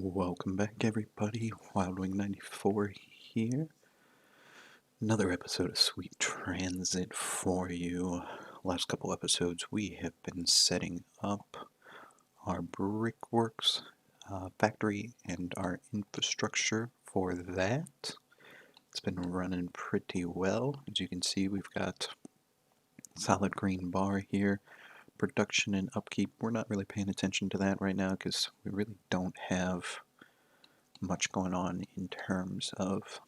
Welcome back, everybody. Wildwing94 here. Another episode of Sweet Transit for you. Last couple episodes, we have been setting up our brickworks factory and our infrastructure for that. It's been running pretty well. As you can see, we've got solid green bar here. Production and upkeep, we're not really paying attention to that right now because we really don't have much going on in terms of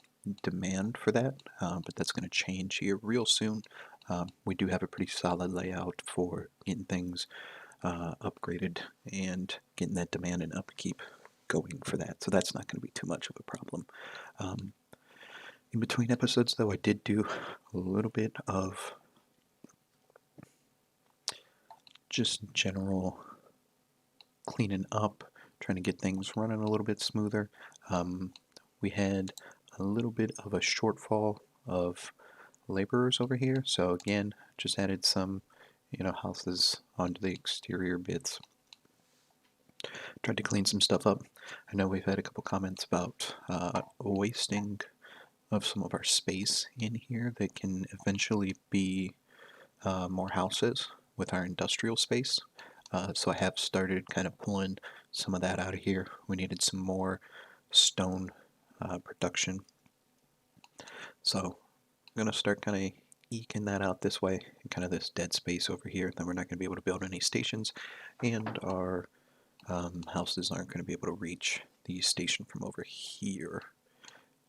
demand for that, but that's going to change here real soon. We do have a pretty solid layout for getting things upgraded and getting that demand and upkeep going for that, so that's not going to be too much of a problem. In between episodes, though, I did do a little bit of just general cleaning up, trying to get things running a little bit smoother. We had a little bit of a shortfall of laborers over here, so again, just added some, houses onto the exterior bits. Tried to clean some stuff up. I know we've had a couple comments about wasting of some of our space in here that can eventually be more houses with our industrial space. So I have started kind of pulling some of that out of here. We needed some more stone production. So I'm going to start kind of eking that out this way, and kind of this dead space over here. Then we're not going to be able to build any stations, and our houses aren't going to be able to reach the station from over here.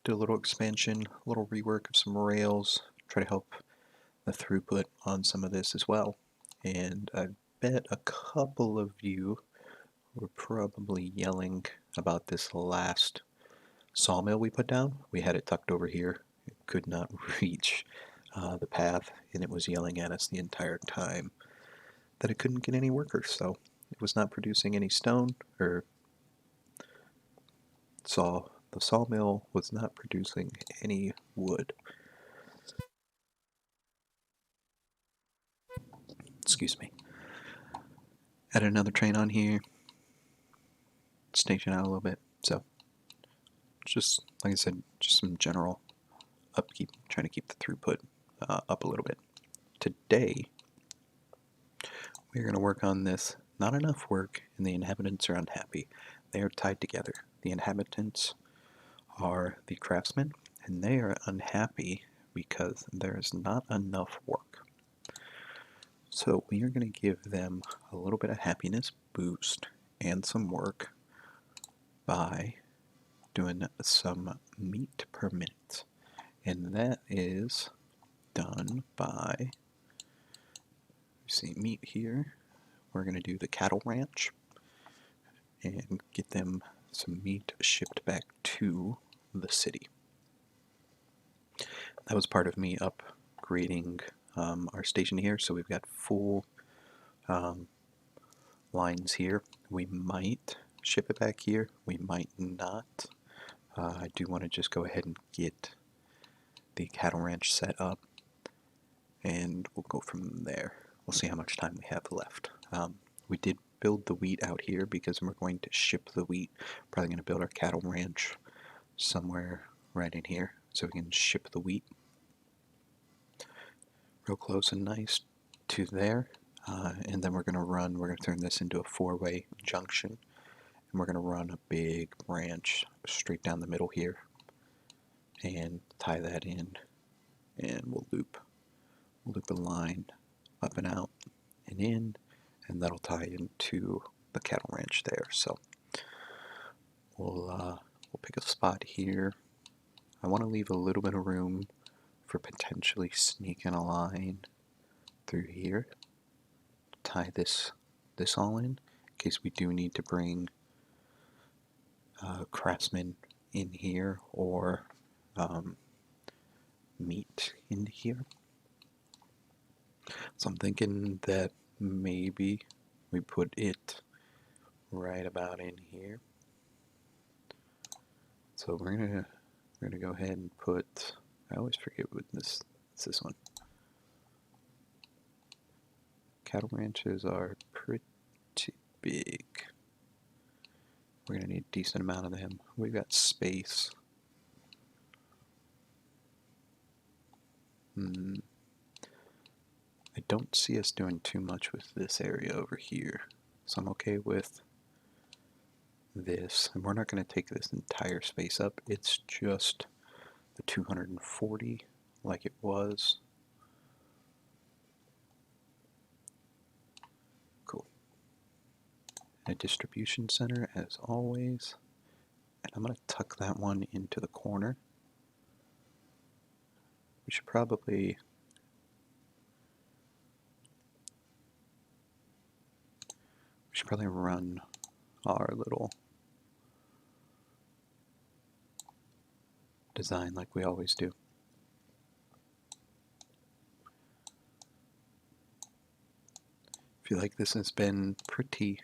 Do a little expansion, a little rework of some rails, try to help the throughput on some of this as well. And I bet a couple of you were probably yelling about this last sawmill we put down. We had it tucked over here. It could not reach the path, and it was yelling at us the entire time that it couldn't get any workers. So it was not producing any stone, or the sawmill was not producing any wood. Excuse me. Add another train on here. Station out a little bit. So just like I said, just some general upkeep, trying to keep the throughput up a little bit. Today we're going to work on this. Not enough work, and the inhabitants are unhappy. They are tied together. The inhabitants are the craftsmen, and they are unhappy because there is not enough work. So we are going to give them a little bit of happiness boost and some work by doing some meat per minute. And that is done by, you see meat here, we're going to do the cattle ranch and get them some meat shipped back to the city. That was part of me upgrading our station here, so we've got full lines here. We might ship it back here, we might not. I do want to just go ahead and get the cattle ranch set up, and we'll go from there. We'll see how much time we have left. We did build the wheat out here because we're going to ship the wheat. Probably going to build our cattle ranch somewhere right in here so we can ship the wheat real close and nice to there. And then we're going to turn this into a four-way junction, and we're going to run a big branch straight down the middle here and tie that in, and we'll loop the line up and out and in, and that'll tie into the cattle ranch there. So we'll pick a spot here. I want to leave a little bit of room for potentially sneaking a line through here to tie this all in case we do need to bring craftsmen in here or meat in here. So I'm thinking that maybe we put it right about in here. So we're gonna go ahead and put, I always forget what it's this one. Cattle ranches are pretty big. We're going to need a decent amount of them. We've got space. I don't see us doing too much with this area over here, so I'm okay with this. And we're not going to take this entire space up, it's just the 240 like it was. Cool. And a distribution center as always. And I'm going to tuck that one into the corner. We should probably run our little design like we always do. I feel like this has been pretty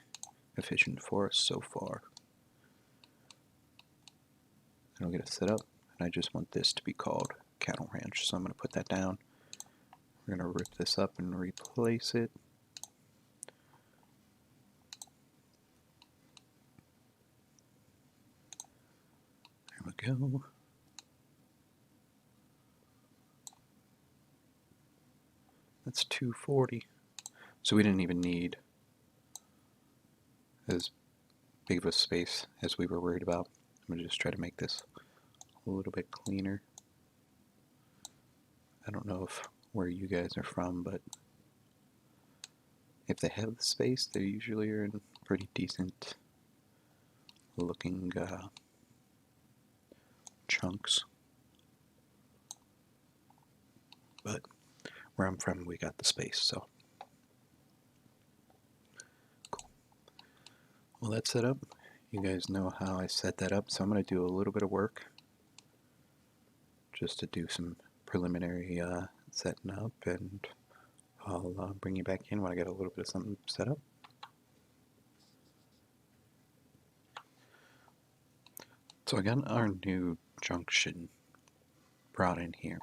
efficient for us so far. And I'll get it set up, and I just want this to be called Cattle Ranch, so I'm going to put that down. We're going to rip this up and replace it. There we go. That's 240. So we didn't even need as big of a space as we were worried about. I'm going to just try to make this a little bit cleaner. I don't know where you guys are from, but if they have the space, they usually are in pretty decent looking chunks. But where I'm from, we got the space, so cool. Well, that's set up. You guys know how I set that up, so I'm going to do a little bit of work just to do some preliminary setting up, and I'll bring you back in when I get a little bit of something set up. So I got our new junction brought in here,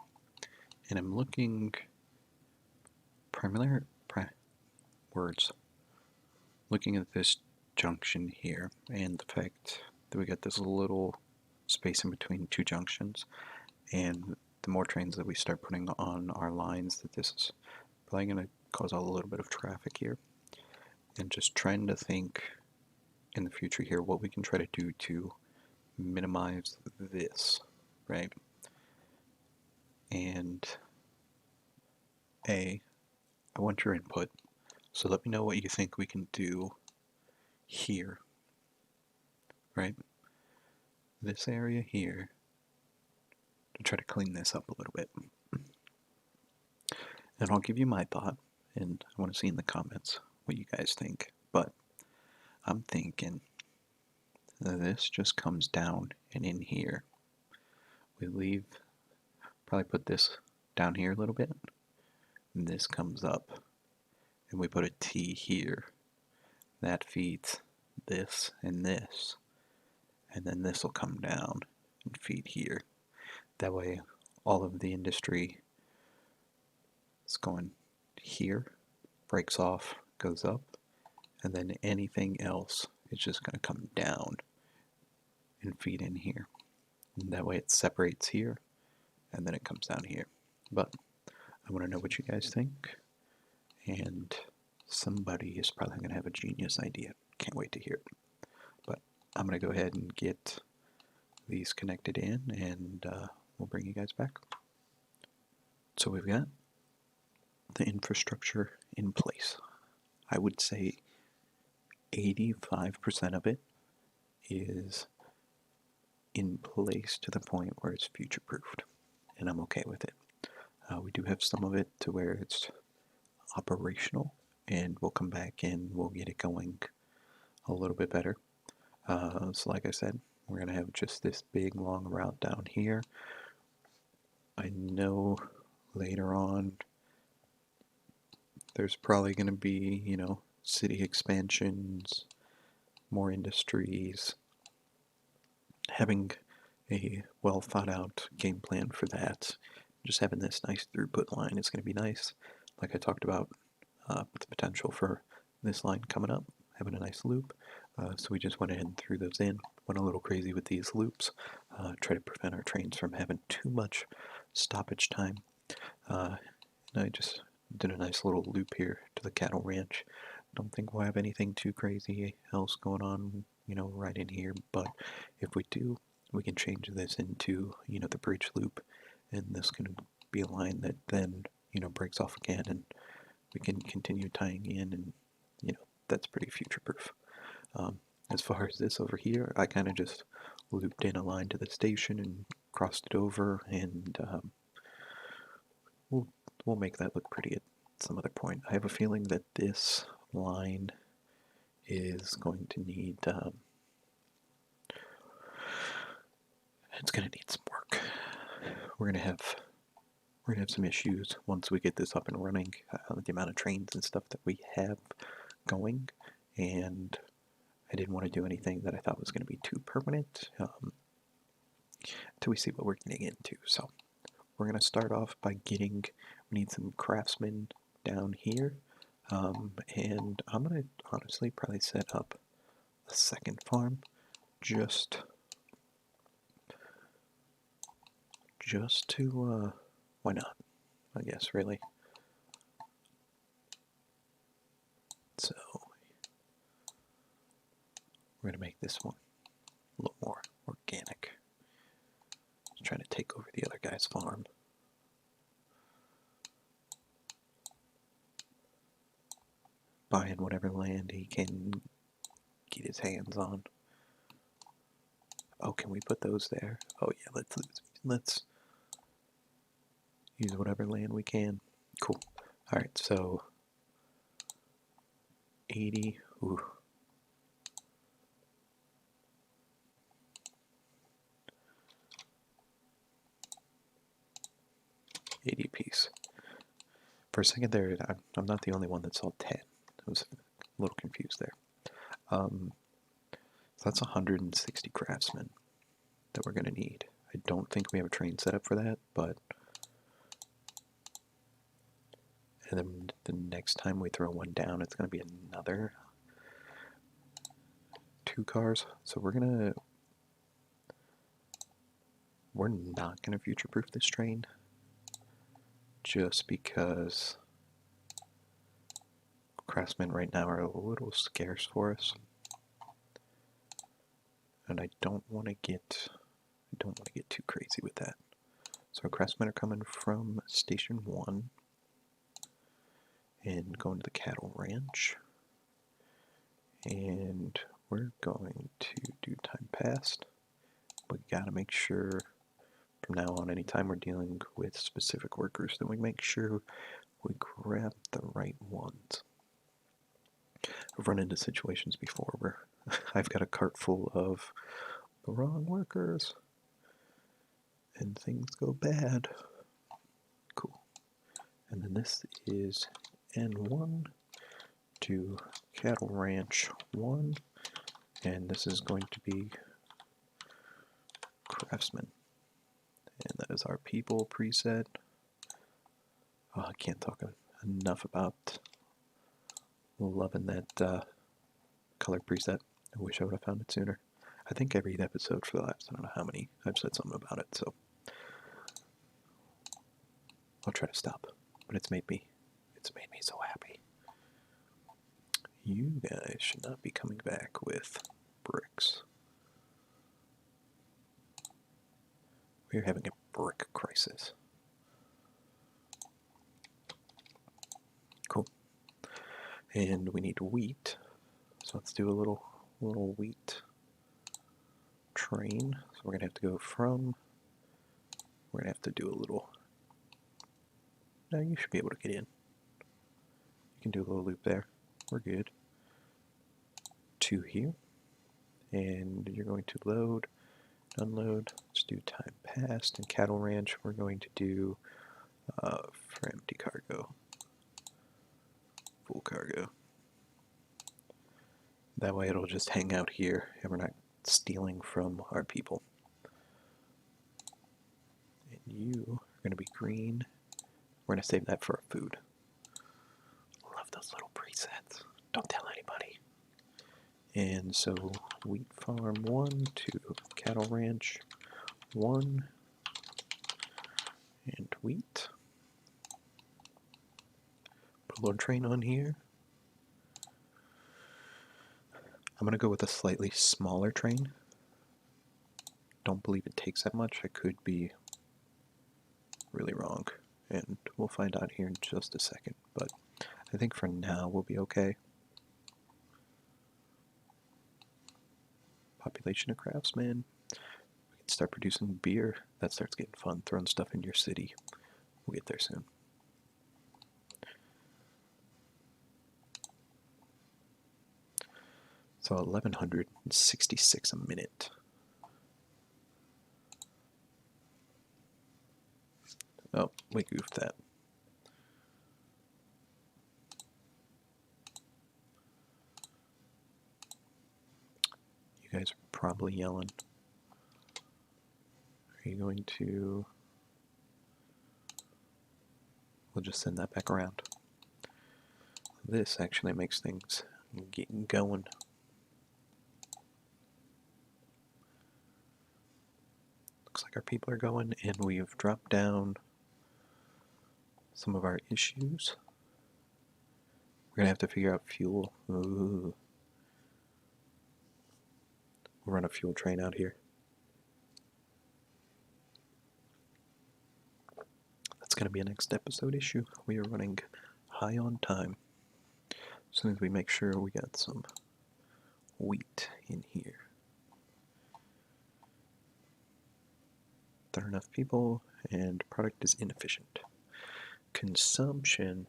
and I'm looking looking at this junction here and the fact that we got this little space in between two junctions, and the more trains that we start putting on our lines, that this is probably going to cause a little bit of traffic here. And just trying to think in the future here what we can try to do to minimize this, right? And I want your input, so let me know what you think we can do here, right? This area here, to try to clean this up a little bit. And I'll give you my thought, and I want to see in the comments what you guys think. But I'm thinking that this just comes down and in here. We probably put this down here a little bit, and this comes up, and we put a T here. That feeds this, and then this will come down and feed here. That way all of the industry is going here, breaks off, goes up, and then anything else is just going to come down and feed in here. And that way it separates here, and then it comes down here. But I want to know what you guys think, and somebody is probably going to have a genius idea. Can't wait to hear it. But I'm going to go ahead and get these connected in, and we'll bring you guys back. So we've got the infrastructure in place. I would say 85% of it is in place to the point where it's future-proofed, and I'm okay with it. We do have some of it to where it's operational, and we'll come back and we'll get it going a little bit better. So like I said, we're going to have just this big long route down here. I know later on there's probably going to be, city expansions, more industries. Having a well thought out game plan for that, just having this nice throughput line is going to be nice. Like I talked about, the potential for this line coming up, having a nice loop. So we just went ahead and threw those in, went a little crazy with these loops, try to prevent our trains from having too much stoppage time. And I just did a nice little loop here to the cattle ranch. Don't think we'll have anything too crazy else going on, right in here, but if we do, we can change this into, the bridge loop, and this can be a line that then, breaks off again, and we can continue tying in, and, that's pretty future-proof. As far as this over here, I kind of just looped in a line to the station and crossed it over, and we'll make that look pretty at some other point. I have a feeling that this line is going to need it's going to need some work. We're gonna have some issues once we get this up and running. The amount of trains and stuff that we have going, and I didn't want to do anything that I thought was going to be too permanent until we see what we're getting into. So we're going to start off by we need some craftsmen down here, and I'm going to honestly probably set up a second farm just to, why not, I guess, really. So we're going to make this one a little more organic. Just trying to take over the other guy's farm. Buying whatever land he can get his hands on. Oh, can we put those there? Oh yeah, let's use whatever land we can. Cool. Alright, so 80. Ooh. $80 apiece. For a second there, I'm not the only one that saw 10. I was a little confused there. So that's 160 craftsmen that we're going to need. I don't think we have a train set up for that, but and then the next time we throw one down, it's going to be another 2 cars. So we're not going to future-proof this train just because craftsmen right now are a little scarce for us, and I don't want to get too crazy with that. So craftsmen are coming from Station 1 and going to the cattle ranch, and we're going to do time passed. We gotta make sure from now on, anytime we're dealing with specific workers, that we make sure we grab the right ones. I've run into situations before where I've got a cart full of the wrong workers and things go bad. Cool. And then this is N1 to Cattle Ranch 1, and this is going to be Craftsman. And that is our people preset. Oh, I can't talk enough about loving that color preset. I wish I would have found it sooner. I think every episode for the last, I don't know how many, I've said something about it, so I'll try to stop. But it's made me so happy. You guys should not be coming back with bricks. We're having a brick crisis. Cool. And we need wheat. So let's do a little wheat train. So we're gonna have to go from. We're gonna have to do a little. Now you should be able to get in. You can do a little loop there. We're good. 2 here. And you're going to load, unload. Let's do time passed. And cattle ranch, we're going to do for empty cargo. Full cargo. That way it'll just hang out here and we're not stealing from our people. And you are going to be green. We're going to save that for our food. Love those little presets. Don't tell anybody. And so wheat farm 1 to cattle ranch 1 and wheat. Put a little train on here. I'm going to go with a slightly smaller train. Don't believe it takes that much. I could be really wrong, and we'll find out here in just a second, but I think for now we'll be okay. Population of craftsmen. We can start producing beer. That starts getting fun, throwing stuff in your city. We'll get there soon. So 1166 a minute. Oh, we goofed that. You guys are probably yelling. Are you going to... We'll just send that back around. This actually makes things get going. Looks like our people are going, and we've dropped down some of our issues. We're gonna have to figure out fuel. Ooh. We'll run a fuel train out here. That's gonna be a next episode issue. We are running high on time. As soon as we make sure we got some wheat in here. There are enough people, and product is inefficient. Consumption.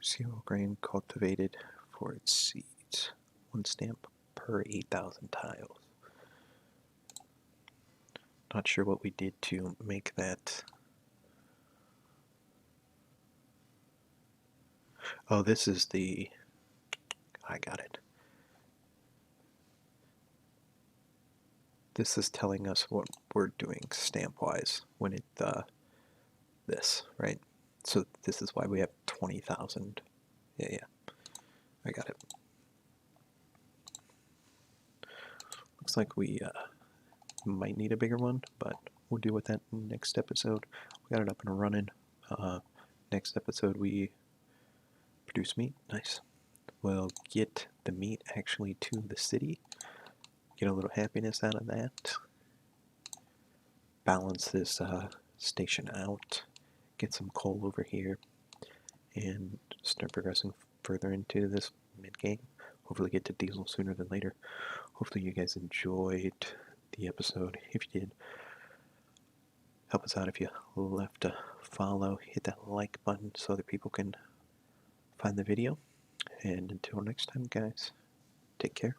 Cereal grain cultivated for its seeds. 1 stamp per 8,000 tiles. Not sure what we did to make that. Oh, this is the... I got it. This is telling us what we're doing stamp-wise when it, this, right? So this is why we have 20,000. Yeah, I got it. Looks like we might need a bigger one, but we'll deal with that next episode. We got it up and running. Next episode we produce meat. Nice. We'll get the meat actually to the city. Get a little happiness out of that. Balance this station out. Get some coal over here. And start progressing further into this mid-game. Hopefully get to diesel sooner than later. Hopefully you guys enjoyed the episode. If you did, help us out if you left a follow. Hit that like button so other people can find the video. And until next time, guys, take care.